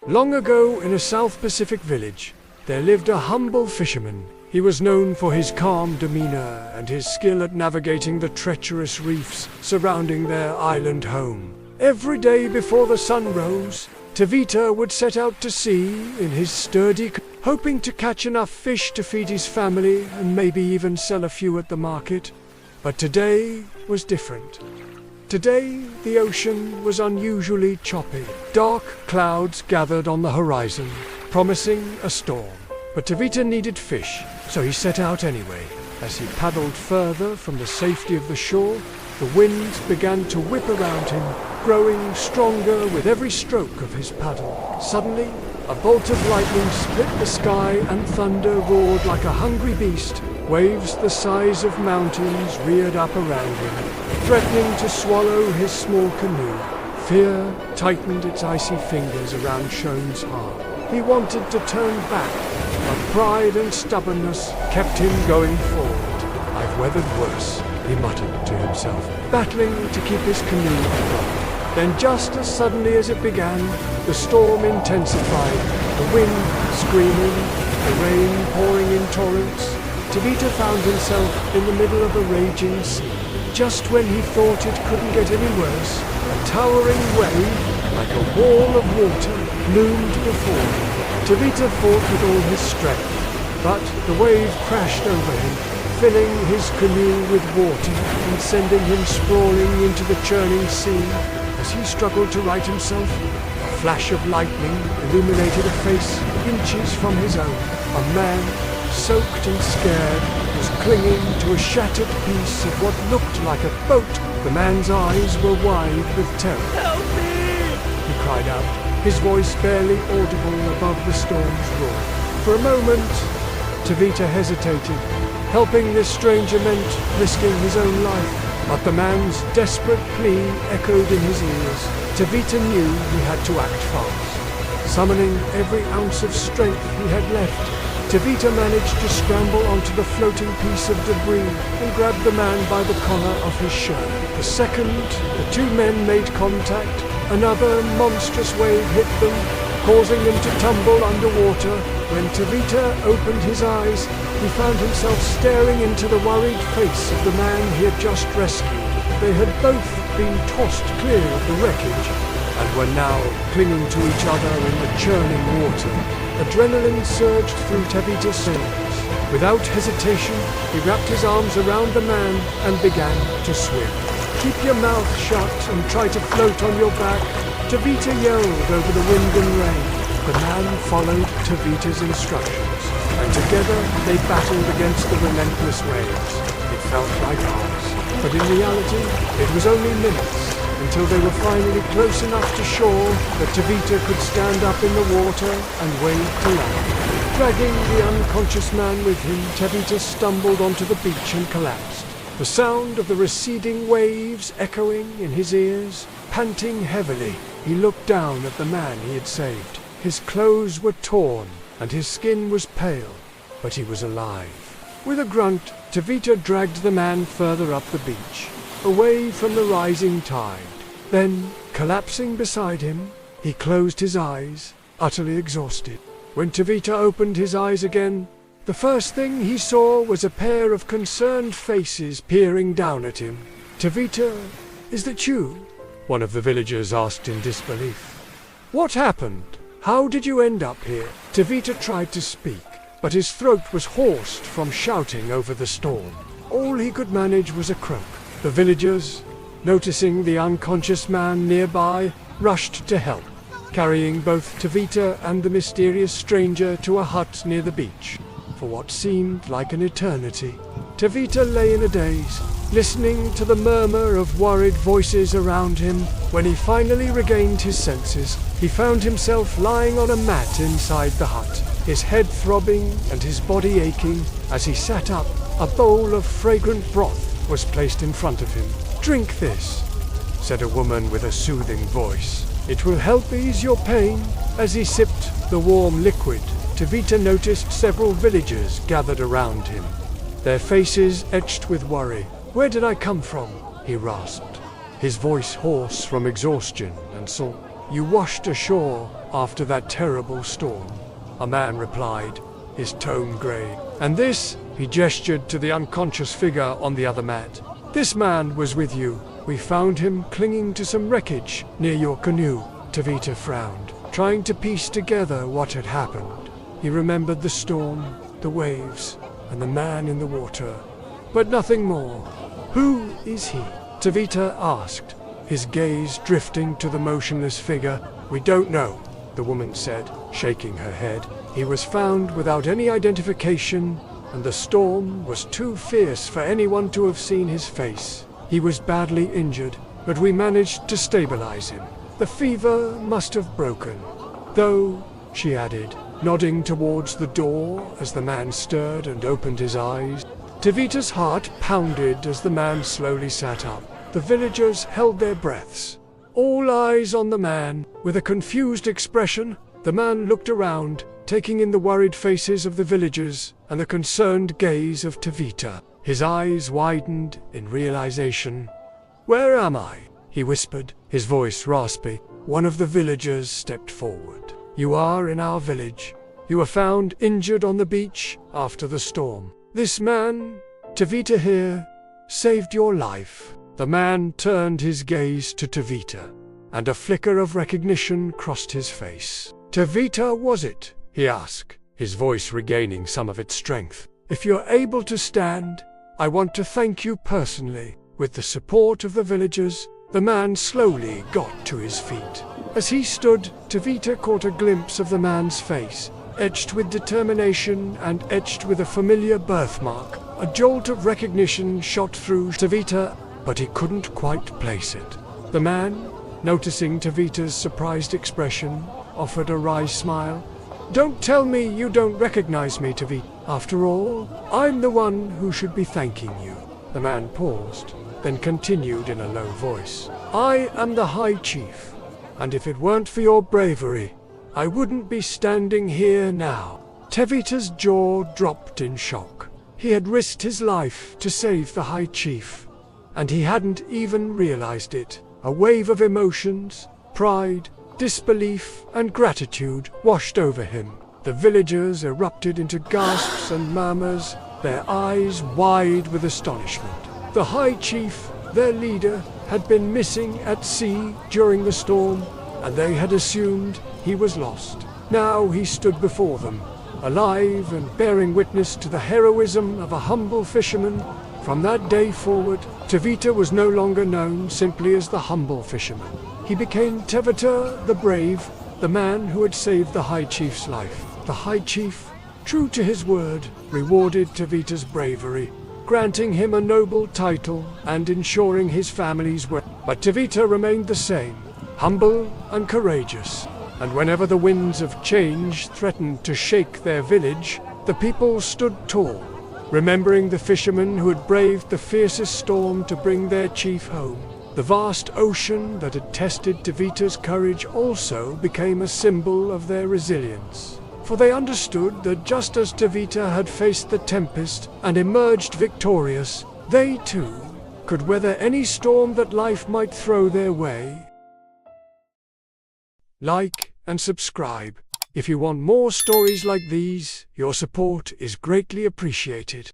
Long ago, in a South Pacific village, there lived a humble fisherman. He was known for his calm demeanor and his skill at navigating the treacherous reefs surrounding their island home. Every day before the sun rose, Tevita would set out to sea in his sturdy canoe, hoping to catch enough fish to feed his family and maybe even sell a few at the market. But today was different. Today, the ocean was unusually choppy. Dark clouds gathered on the horizon, promising a storm. But Tevita needed fish, so he set out anyway. As he paddled further from the safety of the shore, the winds began to whip around him, growing stronger with every stroke of his paddle. Suddenly, a bolt of lightning split the sky and thunder roared like a hungry beast. Waves the size of mountains reared up around him, threatening to swallow his small canoe. Fear tightened its icy fingers around Shon's heart. He wanted to turn back, but pride and stubbornness kept him going forward. "I've weathered worse," he muttered to himself, battling to keep his canoe afloat. Then just as suddenly as it began, the storm intensified, the wind screaming, the rain pouring in torrents. Tevita found himself in the middle of a raging sea. Just when he thought it couldn't get any worse, a towering wave, like a wall of water, loomed before him. Tevita fought with all his strength, but the wave crashed over him, filling his canoe with water and sending him sprawling into the churning sea. As he struggled to right himself, a flash of lightning illuminated a face inches from his own. A man, soaked and scared, was clinging to a shattered piece of what looked like a boat. The man's eyes were wide with terror. "Help me!" he cried out, his voice barely audible above the storm's roar. For a moment, Tevita hesitated. Helping this stranger meant risking his own life. But the man's desperate plea echoed in his ears. Tevita knew he had to act fast. Summoning every ounce of strength he had left, Tevita managed to scramble onto the floating piece of debris and grab the man by the collar of his shirt. The second the two men made contact, another monstrous wave hit them, causing them to tumble underwater. When Tevita opened his eyes, he found himself staring into the worried face of the man he had just rescued. They had both been tossed clear of the wreckage and were now clinging to each other in the churning water. Adrenaline surged through Tevita's veins. Without hesitation, he wrapped his arms around the man and began to swim. "Keep your mouth shut and try to float on your back," Tevita yelled over the wind and rain. The man followed Tevita's instructions, and together they battled against the relentless waves. It felt like hours, but in reality, it was only minutes, until they were finally close enough to shore that Tevita could stand up in the water and wave to land. Dragging the unconscious man with him, Tevita stumbled onto the beach and collapsed. The sound of the receding waves echoing in his ears. Panting heavily, he looked down at the man he had saved. His clothes were torn, and his skin was pale, but he was alive. With a grunt, Tevita dragged the man further up the beach, away from the rising tide. Then, collapsing beside him, he closed his eyes, utterly exhausted. When Tevita opened his eyes again, the first thing he saw was a pair of concerned faces peering down at him. "Tevita, is that you?" one of the villagers asked in disbelief. "What happened? How did you end up here?" Tevita tried to speak, but his throat was hoarse from shouting over the storm. All he could manage was a croak. The villagers, noticing the unconscious man nearby, rushed to help, carrying both Tevita and the mysterious stranger to a hut near the beach. For what seemed like an eternity, Tevita lay in a daze, listening to the murmur of worried voices around him. When he finally regained his senses, he found himself lying on a mat inside the hut, his head throbbing and his body aching. As he sat up, a bowl of fragrant broth was placed in front of him. "Drink this," said a woman with a soothing voice. "It will help ease your pain." As he sipped the warm liquid, Tevita noticed several villagers gathered around him, their faces etched with worry. "Where did I come from?" he rasped, his voice hoarse from exhaustion and salt. You washed ashore after that terrible storm. A man replied, his tone grave. And this, he gestured to the unconscious figure on the other mat. This man was with you. We found him clinging to some wreckage near your canoe. Tevita frowned, trying to piece together what had happened. He remembered the storm, the waves, and the man in the water, but nothing more. Who is he? Tevita asked, his gaze drifting to the motionless figure. We don't know, the woman said, shaking her head. He was found without any identification, and the storm was too fierce for anyone to have seen his face. He was badly injured, but we managed to stabilize him. The fever must have broken. Though, she added, nodding towards the door as the man stirred and opened his eyes. Tevita's heart pounded as the man slowly sat up. The villagers held their breaths, all eyes on the man. With a confused expression, the man looked around, taking in the worried faces of the villagers and the concerned gaze of Tevita. His eyes widened in realization. Where am I? He whispered, his voice raspy. One of the villagers stepped forward. You are in our village. You were found injured on the beach after the storm. This man, Tevita here, saved your life. The man turned his gaze to Tevita, and a flicker of recognition crossed his face. Tevita, was it? He asked, his voice regaining some of its strength. If you're able to stand, I want to thank you personally. With the support of the villagers, the man slowly got to his feet. As he stood, Tevita caught a glimpse of the man's face, etched with determination and etched with a familiar birthmark. A jolt of recognition shot through Tevita, but he couldn't quite place it. The man, noticing Tevita's surprised expression, offered a wry smile. Don't tell me you don't recognize me, Tevita. After all, I'm the one who should be thanking you. The man paused, then continued in a low voice. I am the High Chief, and if it weren't for your bravery, I wouldn't be standing here now. Tevita's jaw dropped in shock. He had risked his life to save the High Chief, and he hadn't even realized it. A wave of emotions, pride, disbelief, and gratitude washed over him. The villagers erupted into gasps and murmurs, their eyes wide with astonishment. The High Chief, their leader, had been missing at sea during the storm, and they had assumed he was lost. Now he stood before them, alive and bearing witness to the heroism of a humble fisherman. From that day forward, Tevita was no longer known simply as the humble fisherman. He became Tevita the Brave, the man who had saved the High Chief's life. The High Chief, true to his word, rewarded Tevita's bravery, granting him a noble title and ensuring his family's well. But Tevita remained the same, humble and courageous, and whenever the winds of change threatened to shake their village, the people stood tall, remembering the fishermen who had braved the fiercest storm to bring their chief home. The vast ocean that had tested Tevita's courage also became a symbol of their resilience. For they understood that just as Tevita had faced the tempest and emerged victorious, they too could weather any storm that life might throw their way. Like and subscribe. If you want more stories like these, your support is greatly appreciated.